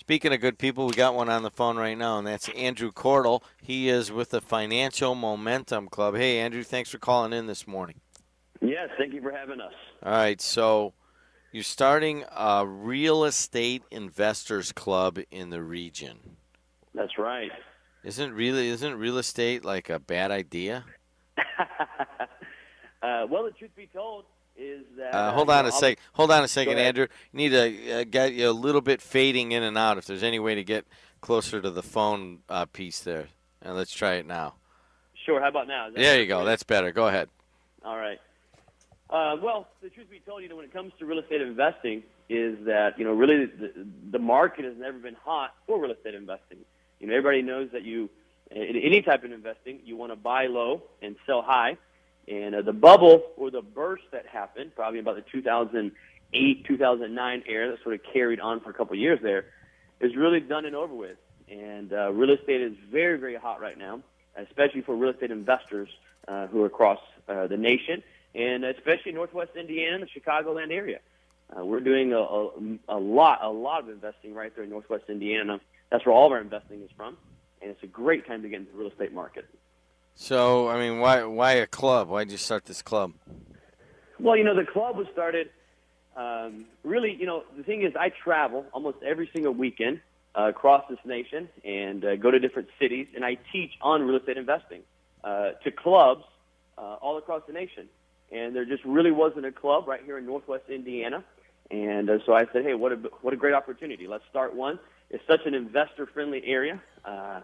Speaking of good people, we got one on the phone right now, and that's Andrew Cordle. He is with the Financial Momentum Club. Hey, Andrew, thanks for calling in this morning. Yes, thank you for having us. All right, so you're starting a real estate investors club in the region. That's right. Isn't real estate like a bad idea? Well, the truth be told is that Hold on a sec. Hold on a go second, ahead. Andrew. You need to get you a little bit fading in and out. If there's any way to get closer to the phone piece there, and let's try it now. Sure. How about now? Is that There better you for go. you? That's better. Go ahead. All right. Well, the truth be told, when it comes to real estate investing, is that really the market has never been hot for real estate investing. Everybody knows that in any type of investing, you want to buy low and sell high. And the bubble or the burst that happened, probably about the 2008, 2009 era, that sort of carried on for a couple of years there, is really done and over with. And real estate is very, very hot right now, especially for real estate investors who are across the nation, and especially Northwest Indiana and the Chicagoland area. We're doing a lot of investing right there in Northwest Indiana. That's where all of our investing is from, and it's a great time to get into the real estate market. So, I mean, why a club? Why did you start this club? Well, the club was started. Really, the thing is, I travel almost every single weekend across this nation and go to different cities, and I teach on real estate investing to clubs all across the nation. And there just really wasn't a club right here in Northwest Indiana, and so I said, hey, what a great opportunity. Let's start one. It's such an investor-friendly area.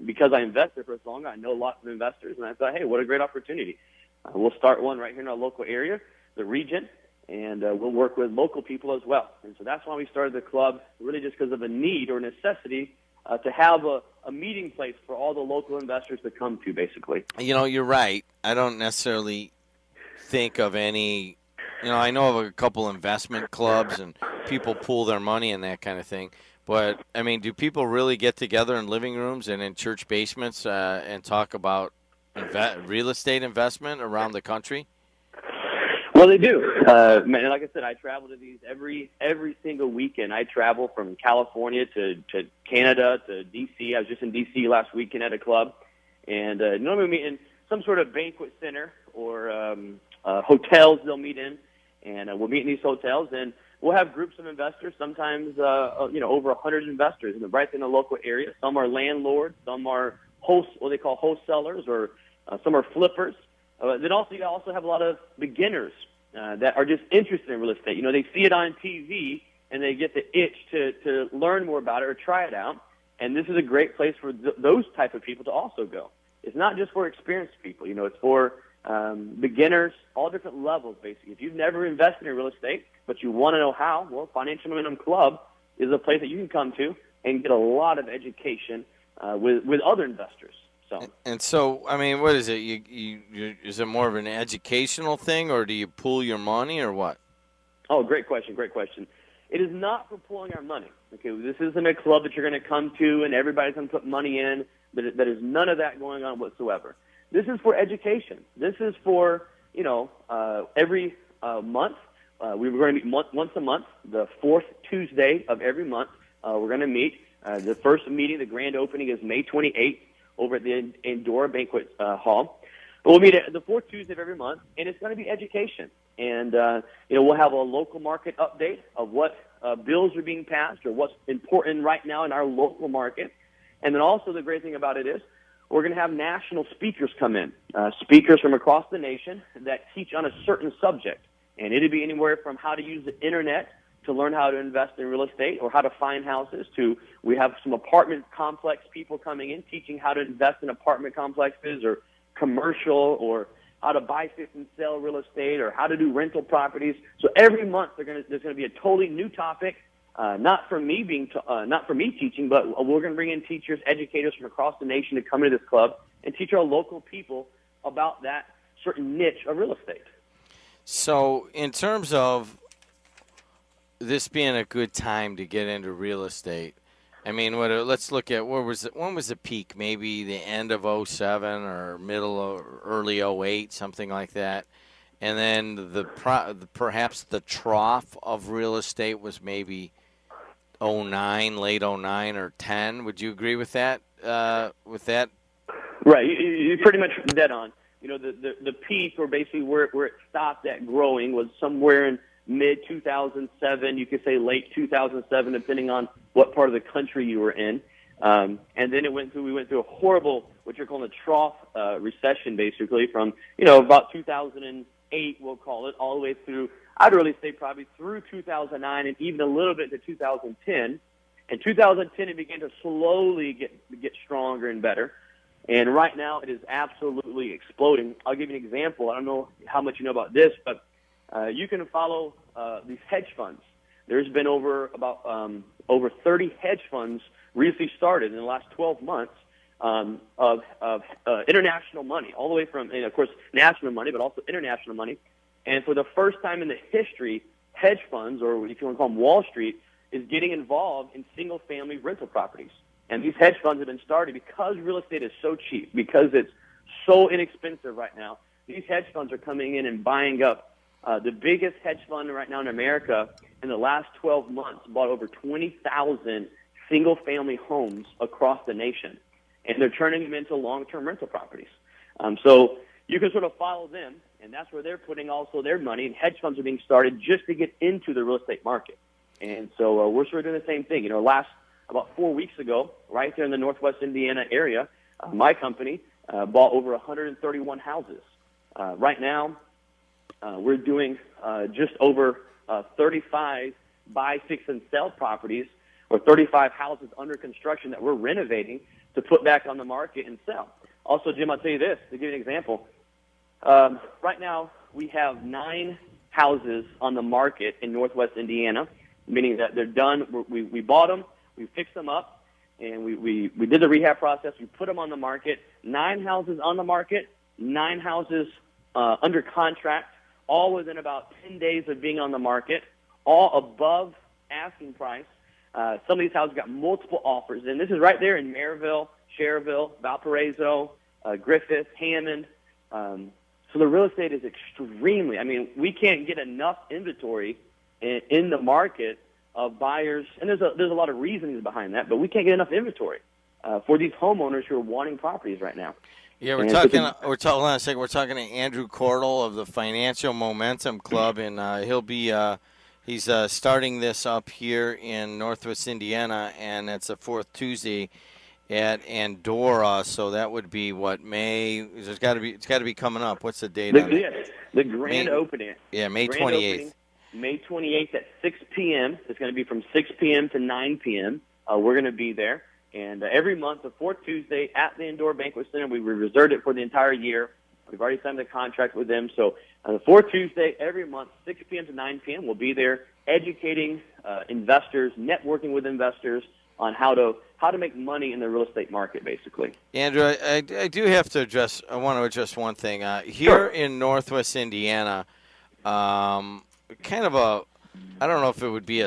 Because I invested for so long, I know lots of investors, and I thought, hey, what a great opportunity. We'll start one right here in our local area, the region, and we'll work with local people as well. And so that's why we started the club, really just because of a need or necessity to have a meeting place for all the local investors to come to, basically. You're right. I don't necessarily think of any. I know of a couple investment clubs and people pool their money and that kind of thing. But, I mean, do people really get together in living rooms and in church basements and talk about real estate investment around the country? Well, they do. Man, like I said, I travel to these every single weekend. I travel from California to Canada to D.C. I was just in D.C. last weekend at a club. And normally we meet in some sort of banquet center or hotels they'll meet in. And we'll meet in these hotels, and we'll have groups of investors, sometimes over 100 investors right in the local area. Some are landlords, some are what they call wholesalers, or some are flippers. Then also you also have a lot of beginners that are just interested in real estate. They see it on TV and they get the itch to learn more about it or try it out. And this is a great place for those type of people to also go. It's not just for experienced people. It's for beginners, all different levels, basically. If you've never invested in real estate, but you want to know how, well, Financial Momentum Club is a place that you can come to and get a lot of education with other investors. And so, I mean, what is it? Is it more of an educational thing, or do you pool your money, or what? Oh, great question. It is not for pooling our money. Okay, this isn't a club that you're going to come to and everybody's going to put money in. That is none of that going on whatsoever. This is for education. This is for, every month. We're going to meet once a month, the fourth Tuesday of every month. We're going to meet. The first meeting, the grand opening, is May 28th over at the Endora Banquet Hall. But we'll meet the fourth Tuesday of every month, and it's going to be education. And, we'll have a local market update of what bills are being passed or what's important right now in our local market. And then also the great thing about it is we're going to have national speakers come in, speakers from across the nation that teach on a certain subject. And it'll be anywhere from how to use the Internet to learn how to invest in real estate or how to find houses to we have some apartment complex people coming in teaching how to invest in apartment complexes or commercial or how to buy, fix, and sell real estate or how to do rental properties. So every month there's going to be a totally new topic. Not for me teaching, but we're going to bring in teachers, educators from across the nation to come into this club and teach our local people about that certain niche of real estate. So, in terms of this being a good time to get into real estate, I mean, let's look at when was the peak? Maybe the end of 07 or middle or early 08, something like that. And then perhaps the trough of real estate was maybe '09, late '09 or 10. Would you agree with that? With that? Right, you pretty much dead on. You know, the peak, or basically where it stopped at growing, was somewhere in mid 2007. You could say late 2007, depending on what part of the country you were in. And then we went through a horrible, what you're calling a trough recession, basically, from about 2008, we'll call it, all the way through. I'd really say probably through 2009 and even a little bit into 2010. In 2010, it began to slowly get stronger and better. And right now, it is absolutely exploding. I'll give you an example. I don't know how much you know about this, but you can follow these hedge funds. There's been over 30 hedge funds recently started in the last 12 months of international money, all the way from, and of course, national money, but also international money. And for the first time in the history, hedge funds, or if you want to call them Wall Street, is getting involved in single-family rental properties. And these hedge funds have been started because real estate is so cheap, because it's so inexpensive right now. These hedge funds are coming in and buying up. The biggest hedge fund right now in America in the last 12 months bought over 20,000 single-family homes across the nation. And they're turning them into long-term rental properties. So you can sort of follow them, and that's where they're putting also their money. And hedge funds are being started just to get into the real estate market. And so we're sort of doing the same thing. About 4 weeks ago, right there in the Northwest Indiana area, my company bought over 131 houses. Right now, we're doing just over 35 buy, fix, and sell properties, or 35 houses under construction that we're renovating to put back on the market and sell. Also, Jim, I'll tell you this, to give you an example. Right now, we have 9 houses on the market in Northwest Indiana, meaning that they're done. We bought them. We fixed them up, and we did the rehab process. We put them on the market. 9 houses on the market, 9 houses under contract, all within about 10 days of being on the market, all above asking price. Some of these houses got multiple offers, and this is right there in Maryville, Schererville, Valparaiso, Griffith, Hammond. So the real estate is extremely, we can't get enough inventory in the market of buyers, and there's a lot of reasons behind that, but we can't get enough inventory for these homeowners who are wanting properties right now. Yeah, hold on a second. We're talking to Andrew Cordle of the Financial Momentum Club, and he's starting this up here in Northwest Indiana, and it's the 4th Tuesday at Andorra. So that would be May? It's got to be coming up. What's the date on it? The grand opening. Yeah, May 28th. May 28th at 6 p.m. It's going to be from 6 p.m. to 9 p.m. We're going to be there. And every month, the 4th Tuesday at the Indoor Banquet Center, we reserved it for the entire year. We've already signed the contract with them. So the 4th Tuesday every month, 6 p.m. to 9 p.m., we'll be there educating investors, networking with investors on how to make money in the real estate market, basically. Andrew, I do have to address – I want to address one thing. Here in Northwest Indiana, kind of I don't know if it would be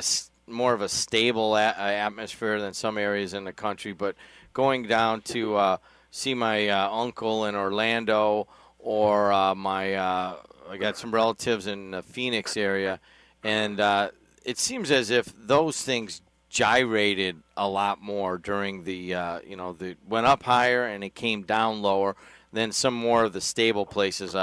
more of a stable atmosphere than some areas in the country, but going down to see my uncle in Orlando, or I got some relatives in the Phoenix area, and it seems as if those things gyrated a lot more during the went up higher and it came down lower than some more of the stable places.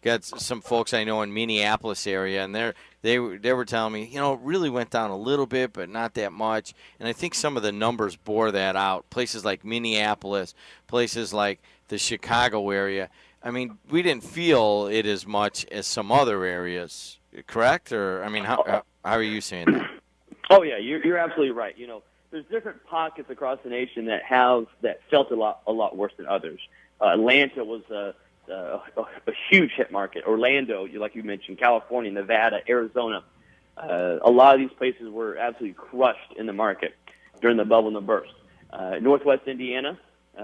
Got some folks I know in Minneapolis area, and they were telling me, it really went down a little bit, but not that much. And I think some of the numbers bore that out. Places like Minneapolis, places like the Chicago area. We didn't feel it as much as some other areas, correct? Or how are you saying that? Oh yeah, you're absolutely right. There's different pockets across the nation that felt a lot worse than others. Atlanta was a huge hit market. Orlando, like you mentioned, California, Nevada, Arizona. A lot of these places were absolutely crushed in the market during the bubble and the burst. Northwest Indiana,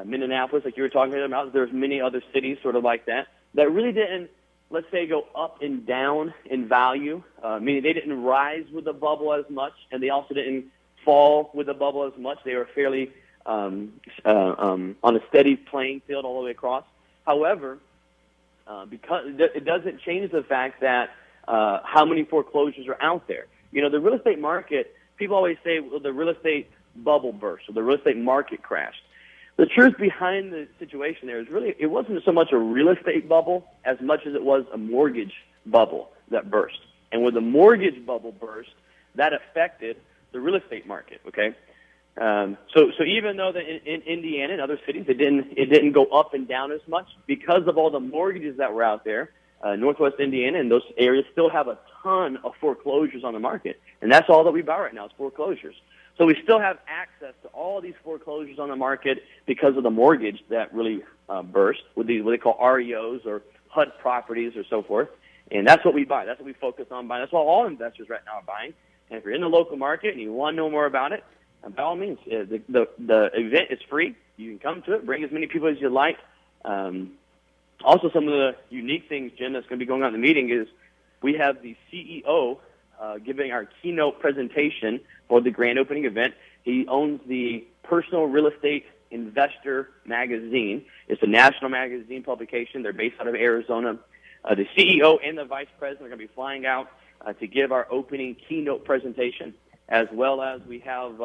Minneapolis, like you were talking about, there's many other cities sort of like that really didn't, let's say, go up and down in value, meaning they didn't rise with the bubble as much, and they also didn't fall with the bubble as much. They were fairly on a steady playing field all the way across. However, because it doesn't change the fact that how many foreclosures are out there. The real estate market people always say, well, the real estate bubble burst or the real estate market crashed. The truth behind the situation there is really it wasn't so much a real estate bubble as much as it was a mortgage bubble that burst. And when the mortgage bubble burst, that affected the real estate market. Okay, so even though in Indiana and other cities it didn't go up and down as much because of all the mortgages that were out there. Northwest Indiana and those areas still have a ton of foreclosures on the market, and that's all that we buy right now is foreclosures. So we still have access to all these foreclosures on the market because of the mortgage that really burst with these what they call REOs or HUD properties or so forth. And that's what we buy. That's what we focus on buying. That's what all investors right now are buying. And if you're in the local market and you want to know more about it, by all means, the event is free. You can come to it, bring as many people as you like. Also, some of the unique things, Jim, that's going to be going on in the meeting is we have the CEO giving our keynote presentation for the grand opening event. He owns the Personal Real Estate Investor magazine. It's a national magazine publication. They're based out of Arizona. The CEO and the vice president are going to be flying out to give our opening keynote presentation, as well as we have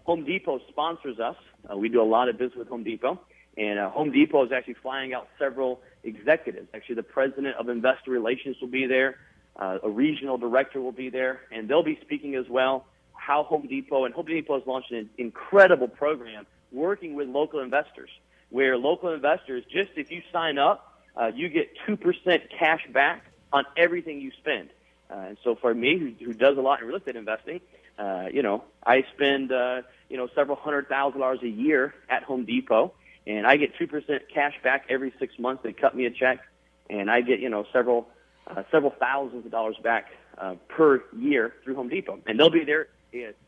Home Depot sponsors us. We do a lot of business with Home Depot, and Home Depot is actually flying out several executives. Actually, the president of investor relations will be there. A regional director will be there, and they'll be speaking as well. Home Depot has launched an incredible program working with local investors, where local investors, just if you sign up, you get 2% cash back on everything you spend. And so for me, who does a lot in real estate investing, I spend several $100,000 a year at Home Depot, and I get 2% cash back every 6 months. They cut me a check, and I get several thousands of dollars back per year through Home Depot. And they'll be there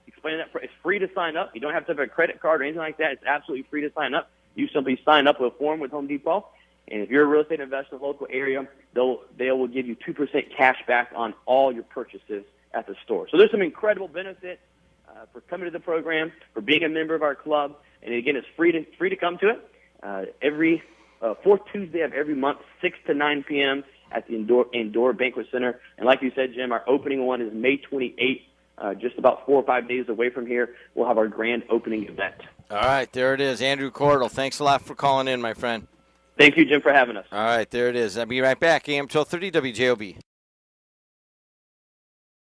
explaining that. It's free to sign up. You don't have to have a credit card or anything like that. It's absolutely free to sign up. You simply sign up with a form with Home Depot. And if you're a real estate investor in the local area, they will give you 2% cash back on all your purchases at the store. So there's some incredible benefits for coming to the program, for being a member of our club. And again, it's free to come to it. Every fourth Tuesday of every month, 6 to 9 p.m. at the indoor banquet center. And like you said, Jim, our opening one is May 28th, just about 4 or 5 days away from here. We'll have our grand opening event. All right, there it is. Andrew Cordle, thanks a lot for calling in, my friend. Thank you, Jim, for having us. All right, there it is. I'll be right back. AM 1230 WJOB.